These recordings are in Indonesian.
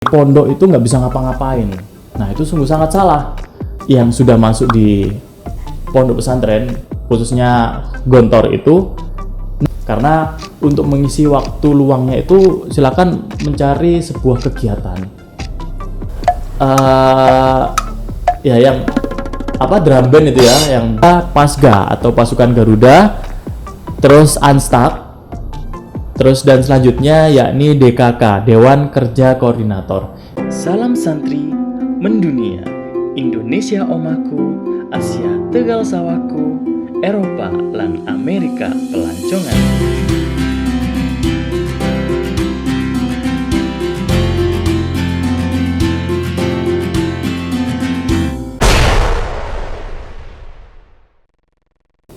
Pondok itu nggak bisa ngapa-ngapain. Nah, itu sungguh sangat salah. Yang sudah masuk di pondok pesantren, khususnya Gontor itu, karena untuk mengisi waktu luangnya itu silakan mencari sebuah kegiatan. Ya yang drum band itu ya, yang Pasga atau pasukan Garuda, terus Anstak, terus dan selanjutnya yakni DKK, Dewan Kerja Koordinator. Salam santri mendunia, Indonesia omaku, Asia Tegal sawaku, Eropa lan Amerika pelancongan.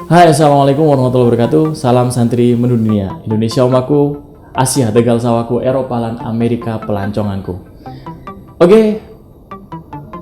Hai, assalamualaikum warahmatullahi wabarakatuh. Salam santri mendunia, Indonesia omaku, Asia Tegal sawaku, Eropa lan Amerika pelanconganku. Oke,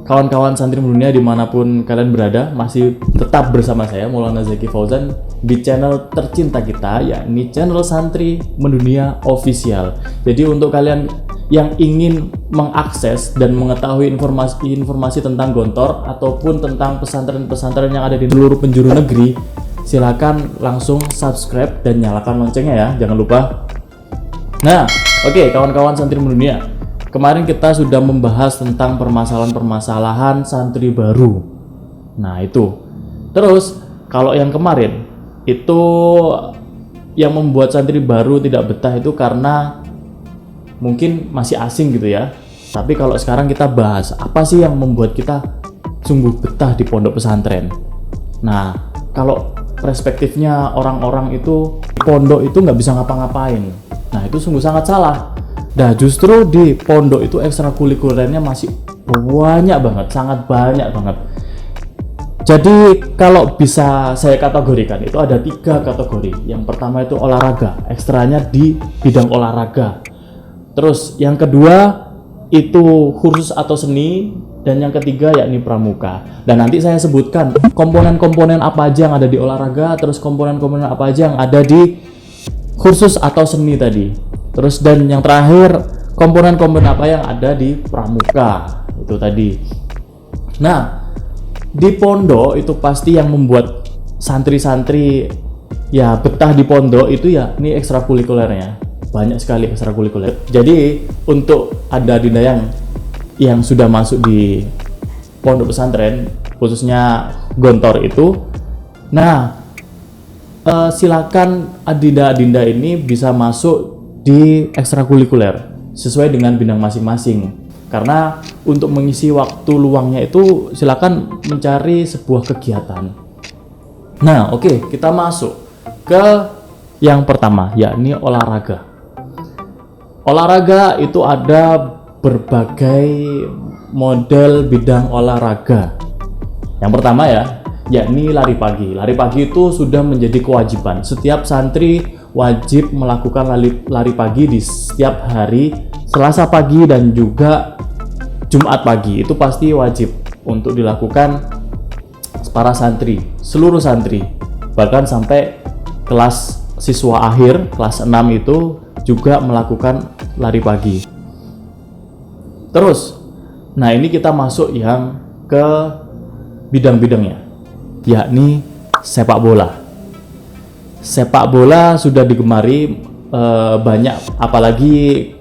kawan-kawan santri mendunia dimanapun kalian berada, masih tetap bersama saya Maulana Zaki Fauzan di channel tercinta kita, yakni channel Santri Mendunia Official. Jadi untuk kalian yang ingin mengakses dan mengetahui informasi tentang Gontor ataupun tentang pesantren-pesantren yang ada di seluruh penjuru negeri, silakan langsung subscribe dan nyalakan loncengnya ya, jangan lupa. Nah, oke, kawan-kawan santri mendunia, kemarin kita sudah membahas tentang permasalahan-permasalahan santri baru. Nah, itu. Terus, kalau yang kemarin itu yang membuat santri baru tidak betah itu karena mungkin masih asing gitu ya. Tapi kalau sekarang kita bahas apa sih yang membuat kita sungguh betah di pondok pesantren. Nah, kalau perspektifnya orang-orang itu pondok itu nggak bisa ngapa-ngapain. Nah, itu sungguh sangat salah. Nah, justru di pondok itu ekstrakurikulernya masih banyak banget, sangat banyak banget. Jadi kalau bisa saya kategorikan itu ada 3 kategori. Yang pertama itu olahraga, ekstranya di bidang olahraga. Terus yang kedua itu kursus atau seni, dan yang ketiga yakni pramuka. Dan nanti saya sebutkan komponen-komponen apa aja yang ada di olahraga, terus komponen-komponen apa aja yang ada di kursus atau seni tadi. Terus dan yang terakhir komponen-komponen apa yang ada di pramuka itu tadi. Nah, di pondok itu pasti yang membuat santri-santri ya betah di pondok itu ya ini ekstrakurikulernya. Banyak sekali ekstrakurikuler. Jadi untuk ada dinda yang sudah masuk di pondok pesantren, khususnya Gontor itu, nah silakan adinda-adinda ini bisa masuk di ekstrakurikuler sesuai dengan bidang masing-masing. Karena untuk mengisi waktu luangnya itu silakan mencari sebuah kegiatan. Nah, oke, kita masuk ke yang pertama, yakni olahraga. Olahraga itu ada berbagai model bidang olahraga. Yang pertama ya, yakni lari pagi. Lari pagi itu sudah menjadi kewajiban. Setiap santri wajib melakukan lari pagi di setiap hari Selasa pagi dan juga Jumat pagi. Itu pasti wajib untuk dilakukan para santri, seluruh santri. Bahkan sampai kelas siswa akhir, kelas 6 itu juga melakukan lari pagi. Terus, nah ini kita masuk yang ke bidang-bidangnya, yakni sepak bola. Sepak bola sudah digemari banyak, apalagi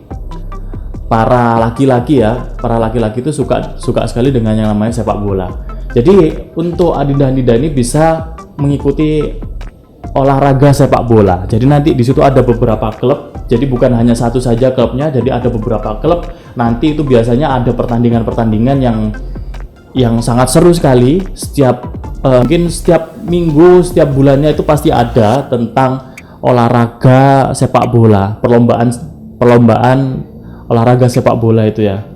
para laki-laki ya. Para laki-laki itu suka sekali dengan yang namanya sepak bola. Jadi untuk adinda-adinda ini bisa mengikuti olahraga sepak bola. Jadi nanti di situ ada beberapa klub. Jadi bukan hanya satu saja klubnya, jadi ada beberapa klub. Nanti itu biasanya ada pertandingan-pertandingan yang sangat seru sekali. Mungkin setiap minggu, setiap bulannya itu pasti ada tentang olahraga sepak bola, perlombaan olahraga sepak bola itu ya.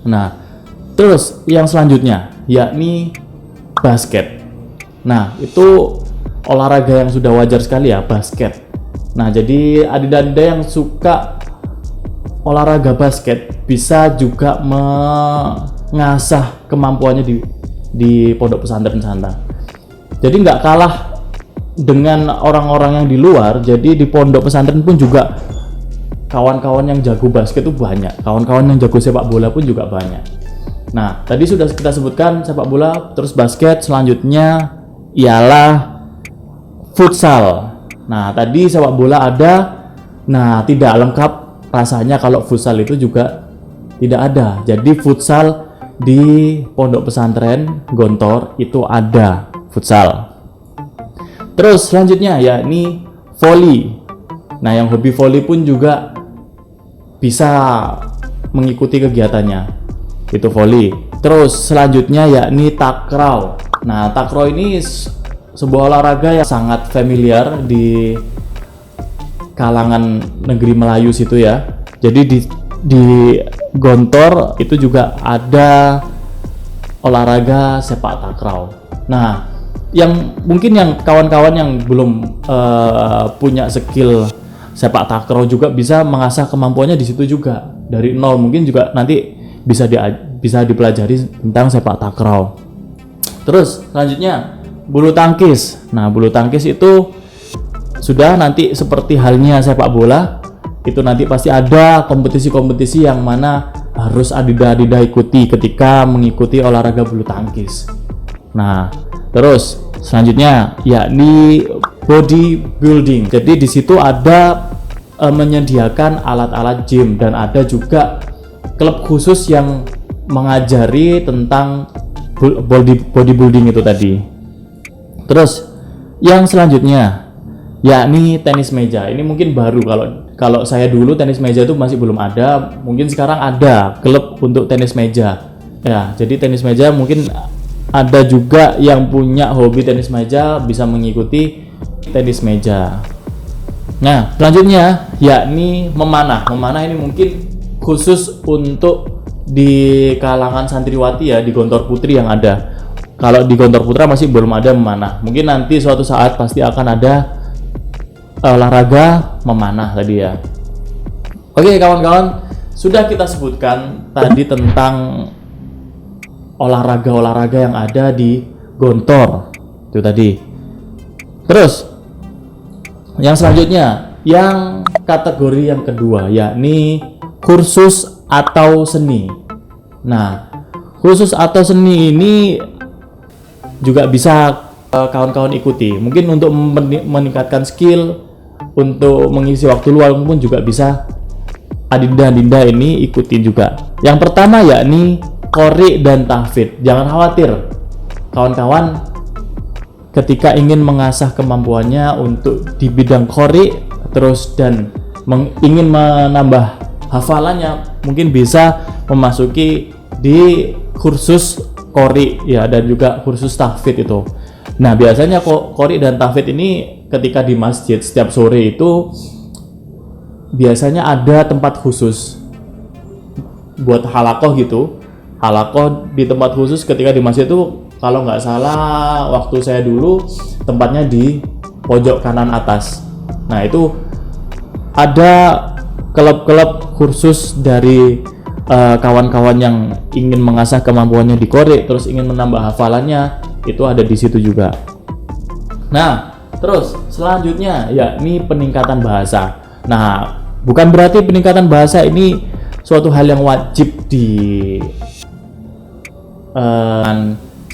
Nah, terus yang selanjutnya yakni basket. Nah, itu olahraga yang sudah wajar sekali ya, basket. Nah, jadi adinda-adinda yang suka olahraga basket bisa juga mengasah kemampuannya di pondok pesantren sana. Jadi nggak kalah dengan orang-orang yang di luar. Jadi di pondok pesantren pun juga kawan-kawan yang jago basket itu banyak, kawan-kawan yang jago sepak bola pun juga banyak. Nah, tadi sudah kita sebutkan sepak bola, terus basket, selanjutnya ialah futsal. Nah, tadi sepak bola ada, nah tidak lengkap rasanya kalau futsal itu juga tidak ada. Jadi futsal di Pondok Pesantren Gontor itu ada futsal. Terus selanjutnya yakni voli. Nah, yang hobi voli pun juga bisa mengikuti kegiatannya. Itu voli. Terus selanjutnya yakni takraw. Nah, takraw ini sebuah olahraga yang sangat familiar di kalangan negeri Melayu situ ya. Jadi di Gontor itu juga ada olahraga sepak takraw. Nah, yang mungkin yang kawan-kawan yang belum punya skill sepak takraw juga bisa mengasah kemampuannya di situ juga dari nol. Mungkin juga nanti bisa dipelajari tentang sepak takraw. Terus selanjutnya bulu tangkis. Nah, bulu tangkis itu sudah nanti seperti halnya sepak bola, itu nanti pasti ada kompetisi-kompetisi yang mana harus Adida ikuti ketika mengikuti olahraga bulu tangkis. Nah, terus selanjutnya yakni bodybuilding. Jadi di situ ada menyediakan alat-alat gym dan ada juga klub khusus yang mengajari tentang bodybuilding itu tadi. Terus yang selanjutnya yakni tenis meja. Ini mungkin baru, kalau saya dulu tenis meja itu masih belum ada. Mungkin sekarang ada klub untuk tenis meja. Ya, jadi tenis meja mungkin ada juga yang punya hobi tenis meja bisa mengikuti tenis meja. Nah, selanjutnya yakni memanah. Memanah ini mungkin khusus untuk di kalangan santriwati ya, di Gontor Putri yang ada. Kalau di Gontor Putra masih belum ada memanah. Mungkin nanti suatu saat pasti akan ada olahraga memanah tadi ya. Oke kawan-kawan, sudah kita sebutkan tadi tentang olahraga-olahraga yang ada di Gontor itu tadi. Terus yang selanjutnya, yang kategori yang kedua yakni kursus atau seni. Nah, kursus atau seni ini juga bisa kawan-kawan ikuti. Mungkin untuk meningkatkan skill, untuk mengisi waktu luang pun juga bisa Adinda ini ikutin juga. Yang pertama yakni qori dan tahfidz. Jangan khawatir kawan-kawan, ketika ingin mengasah kemampuannya untuk di bidang qori terus dan ingin menambah hafalannya, mungkin bisa memasuki di kursus qori ya, dan juga kursus tahfidz itu. Nah, biasanya qori dan tahfidz ini ketika di masjid setiap sore itu biasanya ada tempat khusus buat halakoh gitu. Halakoh di tempat khusus ketika di masjid itu, kalau nggak salah waktu saya dulu tempatnya di pojok kanan atas. Nah, itu ada klub-klub khusus dari kawan-kawan yang ingin mengasah kemampuannya di qori terus ingin menambah hafalannya, itu ada di situ juga. Nah, terus selanjutnya yakni peningkatan bahasa. Nah, bukan berarti peningkatan bahasa ini suatu hal yang wajib di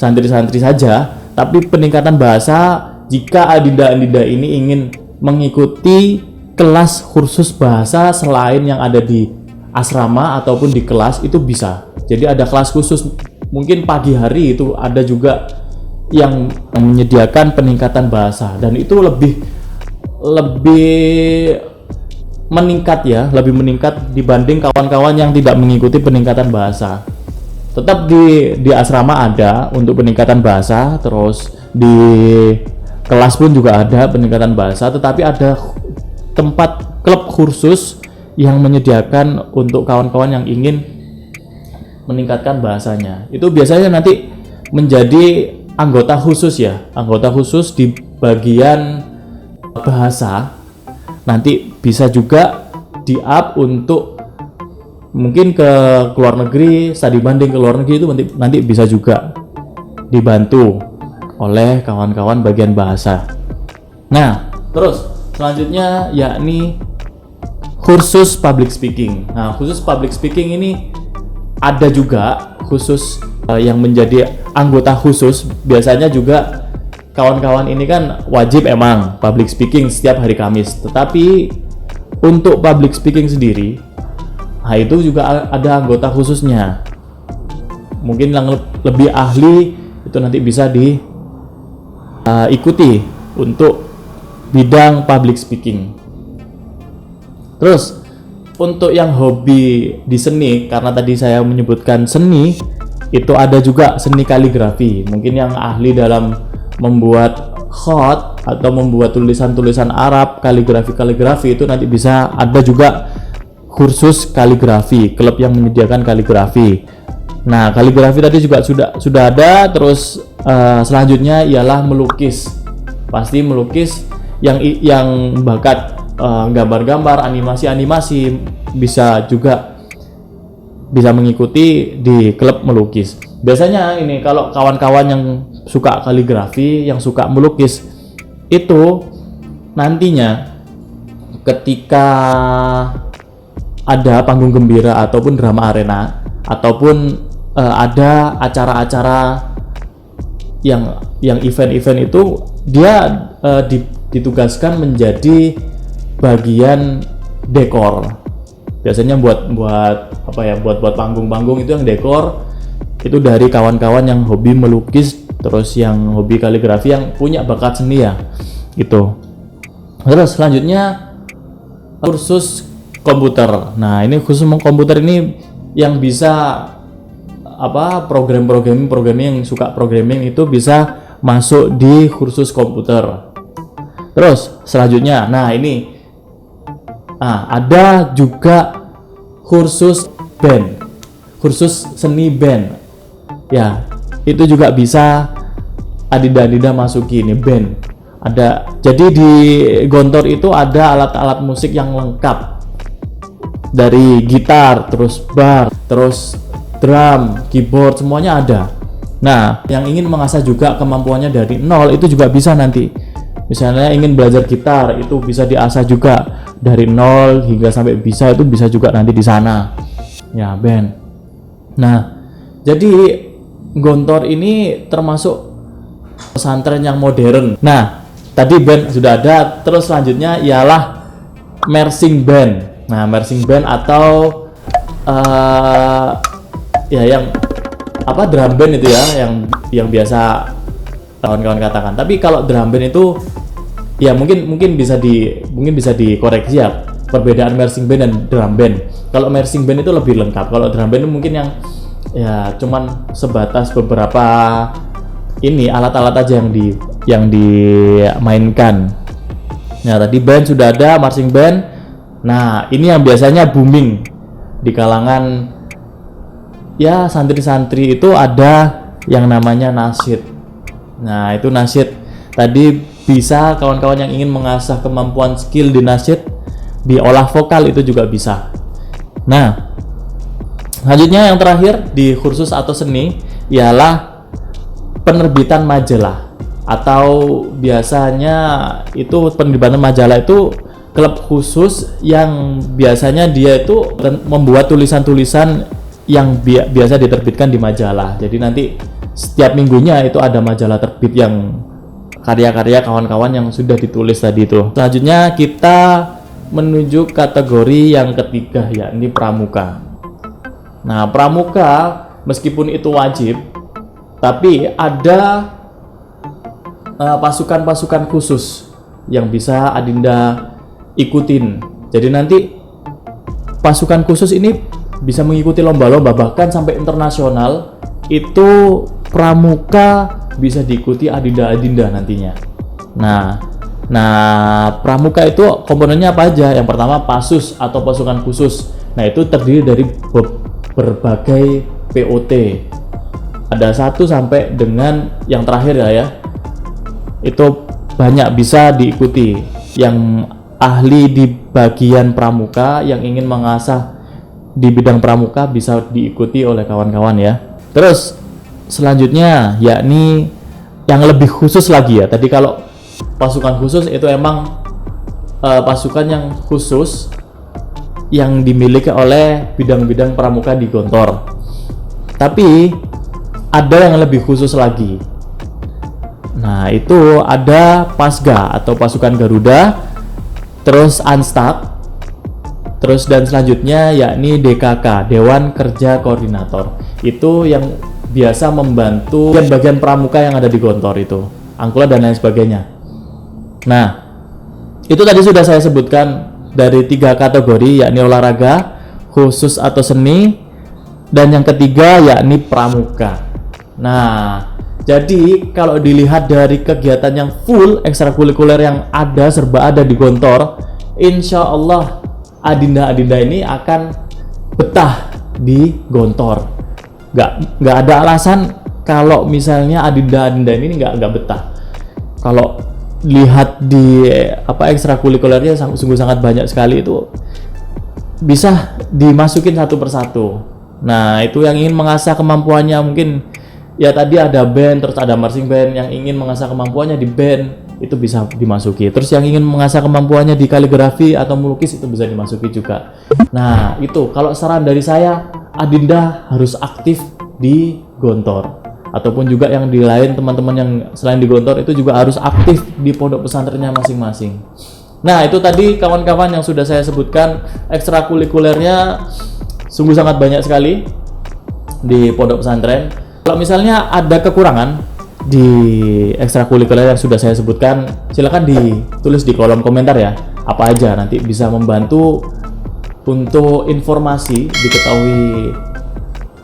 santri-santri saja, tapi peningkatan bahasa jika adinda-adinda ini ingin mengikuti kelas kursus bahasa selain yang ada di asrama ataupun di kelas, itu bisa. Jadi ada kelas khusus, mungkin pagi hari itu ada juga yang menyediakan peningkatan bahasa, dan itu lebih meningkat ya, lebih meningkat dibanding kawan-kawan yang tidak mengikuti peningkatan bahasa. Tetap di asrama ada untuk peningkatan bahasa, terus di kelas pun juga ada peningkatan bahasa, tetapi ada tempat klub khusus yang menyediakan untuk kawan-kawan yang ingin meningkatkan bahasanya. Itu biasanya nanti menjadi anggota khusus ya, anggota khusus di bagian bahasa. Nanti bisa juga di-up untuk mungkin ke luar negeri, studi banding ke luar negeri, itu nanti bisa juga dibantu oleh kawan-kawan bagian bahasa. Nah, terus selanjutnya yakni kursus public speaking. Nah, khusus public speaking ini ada juga khusus yang menjadi anggota khusus. Biasanya juga kawan-kawan ini kan wajib emang public speaking setiap hari Kamis. Tetapi untuk public speaking sendiri, nah itu juga ada anggota khususnya. Mungkin yang lebih ahli itu nanti bisa diikuti untuk bidang public speaking. Terus untuk yang hobi di seni, karena tadi saya menyebutkan seni, itu ada juga seni kaligrafi. Mungkin yang ahli dalam membuat khat atau membuat tulisan-tulisan Arab, kaligrafi itu nanti bisa ada juga kursus kaligrafi, klub yang menyediakan kaligrafi. Nah, kaligrafi tadi juga sudah ada. Terus selanjutnya ialah melukis. Pasti melukis yang bakat gambar-gambar, animasi bisa mengikuti di klub melukis. Biasanya ini kalau kawan-kawan yang suka kaligrafi, yang suka melukis, itu nantinya ketika ada panggung gembira ataupun drama arena ataupun ada acara-acara yang event-event itu, dia ditugaskan menjadi bagian dekor. Biasanya buat panggung-panggung itu yang dekor itu dari kawan-kawan yang hobi melukis, terus yang hobi kaligrafi, yang punya bakat seni ya itu. Terus selanjutnya kursus komputer. Nah, ini khusus komputer ini yang bisa programming yang suka programming itu bisa masuk di kursus komputer. Terus selanjutnya, ada juga kursus band, kursus seni band. Ya, itu juga bisa adinda masuki ini band. Ada, jadi di Gontor itu ada alat-alat musik yang lengkap, dari gitar, terus bar, terus drum, keyboard, semuanya ada. Nah, yang ingin mengasah juga kemampuannya dari nol itu juga bisa nanti. Misalnya ingin belajar gitar, itu bisa diasah juga dari nol hingga sampai bisa, itu bisa juga nanti di sana. Ya, band. Nah, jadi Gontor ini termasuk pesantren yang modern. Nah, tadi band sudah ada, terus selanjutnya ialah marching band. Nah, marching band atau drum band itu ya, yang biasa kawan-kawan katakan. Tapi kalau drum band itu ya mungkin bisa dikoreksi ya, perbedaan marching band dan drum band. Kalau marching band itu lebih lengkap. Kalau drum band itu mungkin yang ya cuman sebatas beberapa alat-alat aja yang dimainkan. Nah, tadi band sudah ada, marching band. Nah, ini yang biasanya booming di kalangan ya santri-santri itu, ada yang namanya nasyid. Nah, itu nasyid tadi bisa kawan-kawan yang ingin mengasah kemampuan skill di nasyid, diolah vokal itu juga bisa. Nah, selanjutnya yang terakhir di kursus atau seni ialah penerbitan majalah, atau biasanya itu penerbitan majalah itu klub khusus yang biasanya dia itu membuat tulisan-tulisan yang biasa diterbitkan di majalah. Jadi nanti setiap minggunya itu ada majalah terbit yang karya-karya kawan-kawan yang sudah ditulis tadi itu. Selanjutnya kita menuju kategori yang ketiga, yakni pramuka. Nah, pramuka meskipun itu wajib, tapi ada pasukan-pasukan khusus yang bisa adinda ikutin. Jadi nanti pasukan khusus ini bisa mengikuti lomba-lomba bahkan sampai internasional. Itu pramuka bisa diikuti adinda-adinda nantinya. Nah, pramuka itu komponennya apa aja? Yang pertama pasus atau pasukan khusus. Nah, itu terdiri dari berbagai POT. Ada 1 sampai dengan yang terakhir ya. Itu banyak bisa diikuti. Yang ahli di bagian pramuka yang ingin mengasah di bidang pramuka bisa diikuti oleh kawan-kawan ya. Terus selanjutnya yakni yang lebih khusus lagi ya. Tadi kalau pasukan khusus itu emang pasukan yang khusus yang dimiliki oleh bidang-bidang pramuka di Gontor. Tapi ada yang lebih khusus lagi. Nah, itu ada Pasga atau pasukan Garuda, terus Anstak, terus dan selanjutnya yakni DKK, Dewan Kerja Koordinator. Itu yang biasa membantu bagian pramuka yang ada di Gontor itu, Angkula dan lain sebagainya. Nah, itu tadi sudah saya sebutkan dari 3 kategori, yakni olahraga, khusus atau seni, dan yang ketiga yakni pramuka. Nah, jadi kalau dilihat dari kegiatan yang full ekstrakurikuler yang ada, serba ada di Gontor, insya Allah adinda-adinda ini akan betah di Gontor. Nggak ada alasan kalau misalnya adinda-adinda ini nggak betah. Kalau lihat di ekstrakurikulernya sungguh sangat banyak sekali, itu bisa dimasukin satu persatu. Nah, itu yang ingin mengasah kemampuannya, mungkin ya tadi ada band, terus ada marching band, yang ingin mengasah kemampuannya di band itu bisa dimasuki. Terus yang ingin mengasah kemampuannya di kaligrafi atau melukis itu bisa dimasuki juga. Nah, itu kalau saran dari saya, adinda harus aktif di Gontor. Ataupun juga yang di lain, teman-teman yang selain di Gontor itu juga harus aktif di pondok pesantrennya masing-masing. Nah, itu tadi kawan-kawan yang sudah saya sebutkan, ekstrakurikulernya sungguh sangat banyak sekali di pondok pesantren. Kalau misalnya ada kekurangan di ekstrakurikuler yang sudah saya sebutkan, silakan ditulis di kolom komentar ya, apa aja, nanti bisa membantu untuk informasi diketahui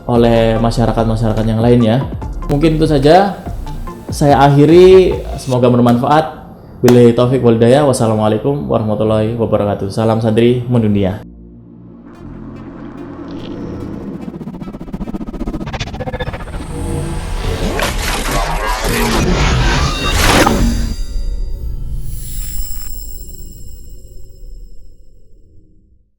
oleh masyarakat yang lainnya. Mungkin itu saja saya akhiri, semoga bermanfaat. Billahi taufik wal hidayah. Wassalamualaikum warahmatullahi wabarakatuh. Salam santri mendunia.